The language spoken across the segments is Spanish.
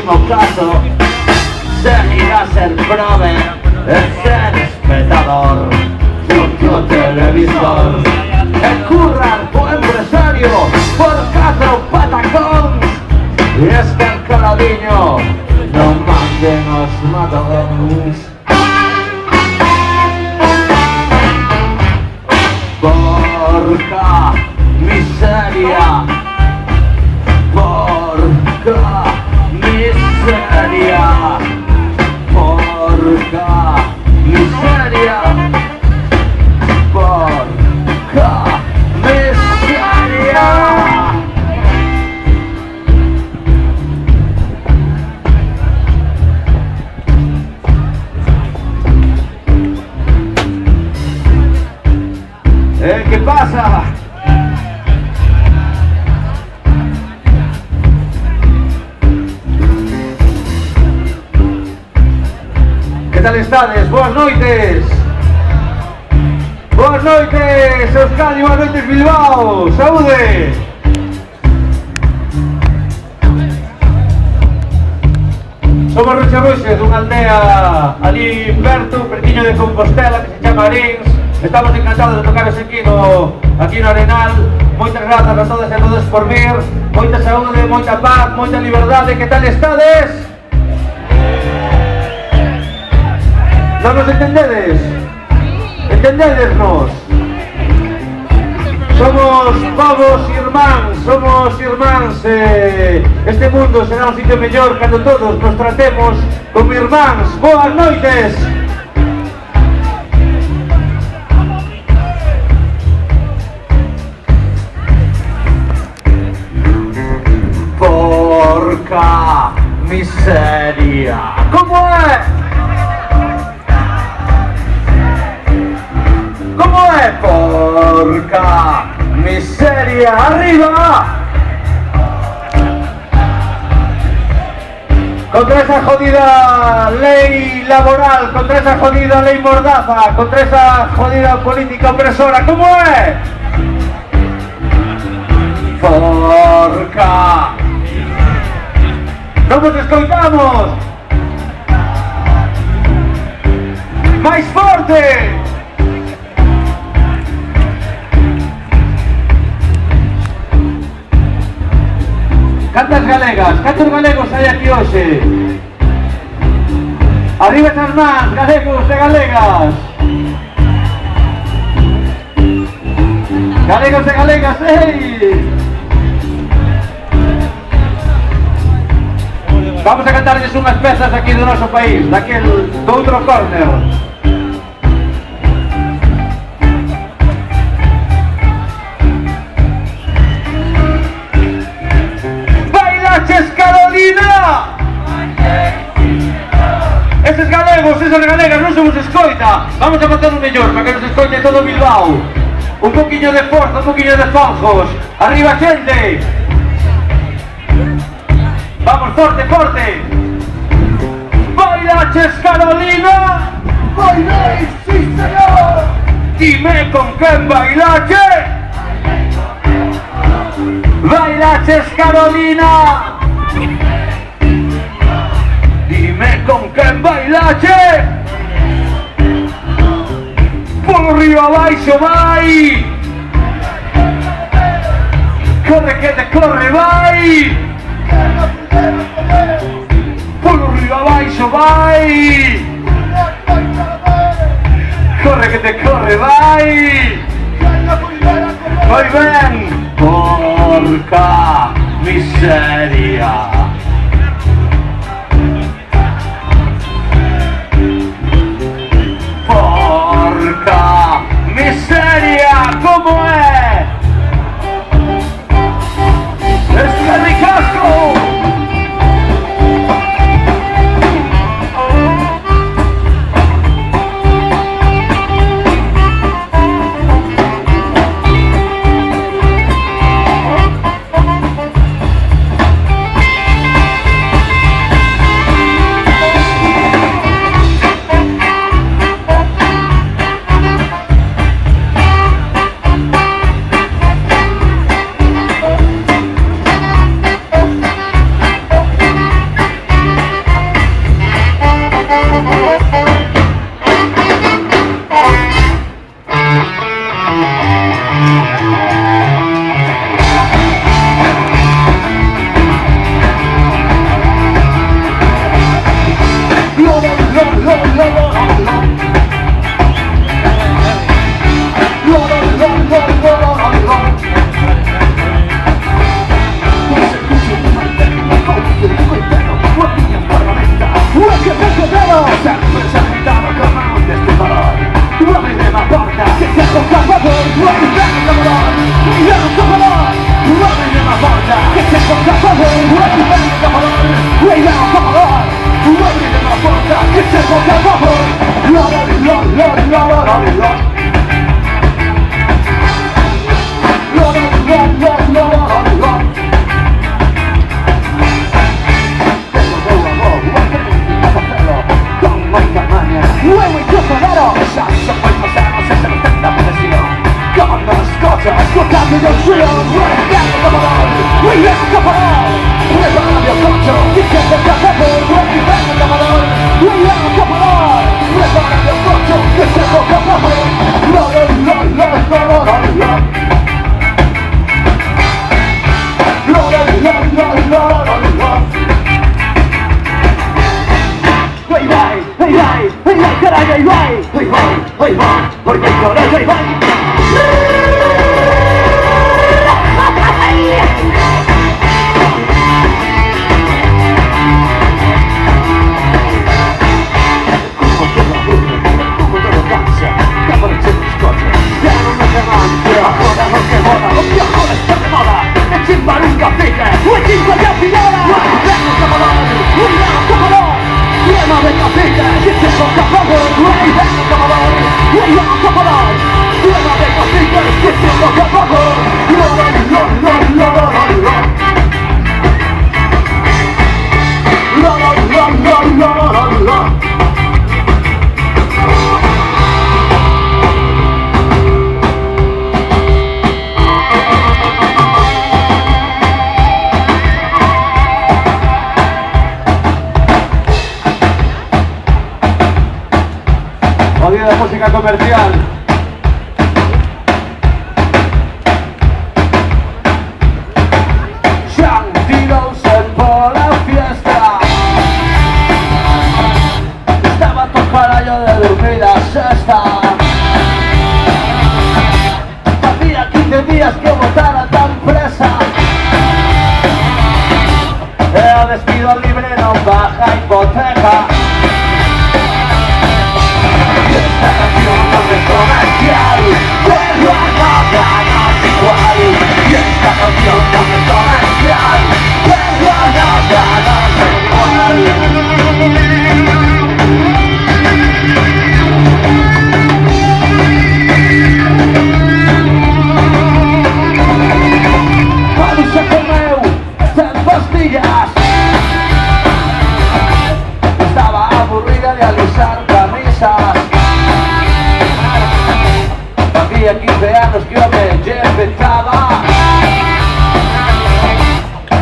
último caso, seguirá ser prove, ser espectador junto ao televisor. E currar o empresario por 4 patacóns e estar caladiño, non manden os matadores. Porca miseria, porca miseria, porca miseria, porca miseria. ¿Qué pasa? ¿Qué tal estades? Boas noites. Boas noites, Euskadi, boas noites, Bilbao. Saúde. Somos Roche, dunha aldea ali perto, pertiño de Compostela, que se chama Arins. Estamos encantados de tocaros aquí no Arenal. Moitas grazas a todas e a todos por vir. Moita saúde, moita paz, moita liberdade. Que tal estades? Non nos entendedes? Entendedesnos? Somos povos irmáns, este mundo será un sitio mellor cando todos nos tratemos como irmáns. Boas noites! Porca miseria! Como é? Como é? Porca miseria! Arriba! Contra esa jodida ley laboral, contra esa jodida ley mordaza, contra esa jodida política opresora. ¿Cómo es? Porca! ¡No nos escoitamos! ¡Máis forte! Cantas galegas, cantos galegos hai aquí hoxe? Arriba esas mans, galegos e galegas! Galegos e galegas, ei! Vamos a cantarles unhas pezas aquí do noso país, do outro córner. Carolina! Eses galegos, esas galegas non se vos escoita. Vamos a facer un mellor para que nos escoite todo Bilbao. Un poquinho de forza, un poquinho de fanjos. Arriba, xente! Vamos, forte, forte! Bailaches, Carolina! Bailáis, sí señor! Dime con quen bailaches! Bailaches, Carolina! Dime con quen bailaches. Polo río abaixo vai. Corre que te corre vai. Polo río abaixo vai. Corre que te corre vai. Moi ben. Porca miseria. Porca miseria, ¿cómo es? ¡Es el ricasco! de música comercial. Tiróse por la fiesta. Estaba tocada yo de dormir la siesta. Hacía 15 días que votara tan presa. El despido libre no baja hipoteca. Y esta canción no es comercial, pero no ganas igual. Y esta canción no es comercial, pero no ganas igual. Cuando se comeu 100 pastillas, estaba aburrida de alisar camisas. Hacía 15 años que yo me empezaba.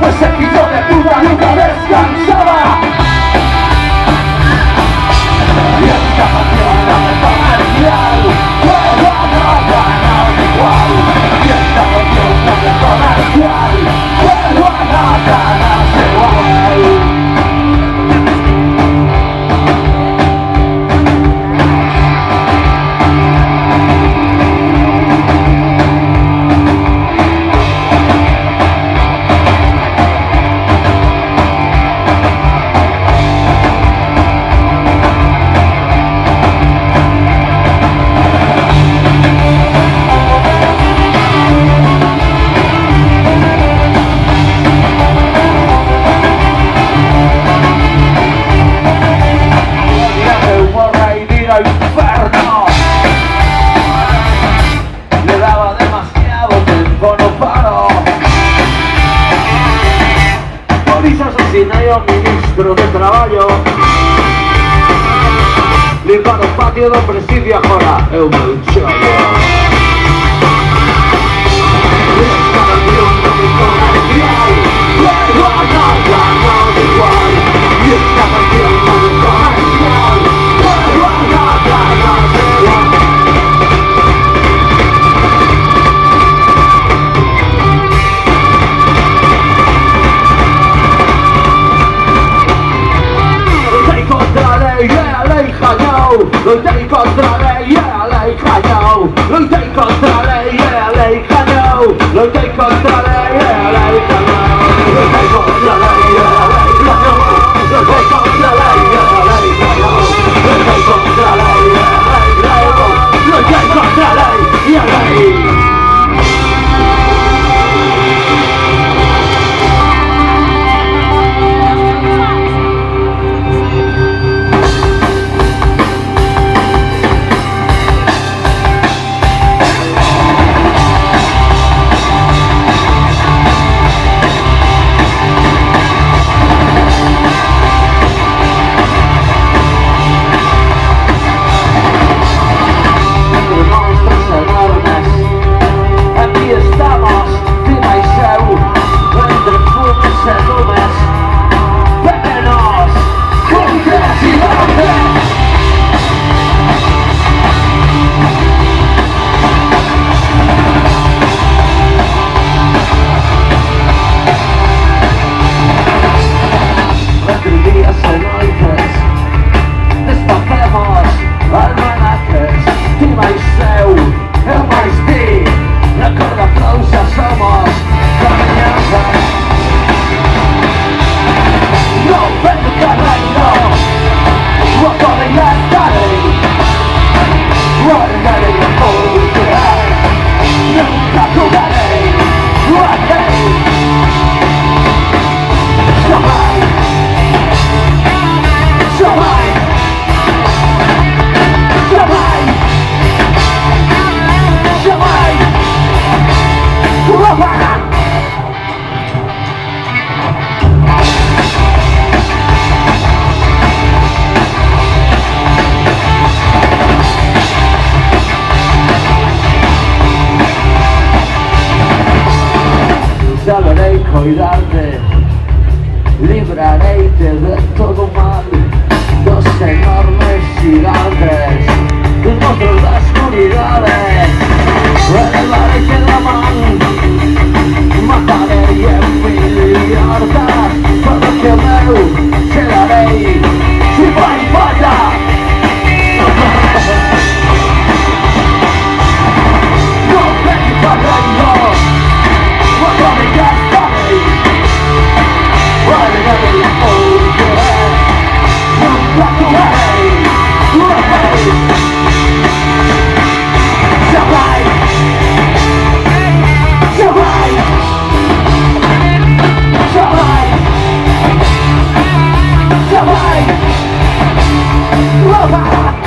Pues el hijo de puta nunca descansaba. Y esta canción no es comercial, pero no ganas igual. Y esta canción no es comercial, pero no ganas igual. Inferno. Le daba demasiado tiempo, no paro. Por eso asesiné a un ministro de traballo. Limpar o patio do presidio agora é o meu chollo. Esta canción non é comercial, pero a nada non igual. Y esta canción non é comercial, pero a nada non igual. Loitei contra a lei e a lei gañou. Loitei contra a lei e a lei gañou. Loitei contra a lei e a lei gañou. Loitei contra a lei e a lei gañou. Loitei contra a lei e a lei gañou. Loitei contra a lei e a lei gañou. Loitei contra a lei e a lei gañou. Loitei contra a lei e a lei. Saberei cuidarte, librareite de todo mal, dos enormes gigantes. nosotros la oscuridad. En el bar y en la man mataré y en mi libertad todo que meu quedaré si vai fallar. No me parando cuando me gastaré. Running out of the old way, look back away, away. Survive, survive, survive, survive, survive.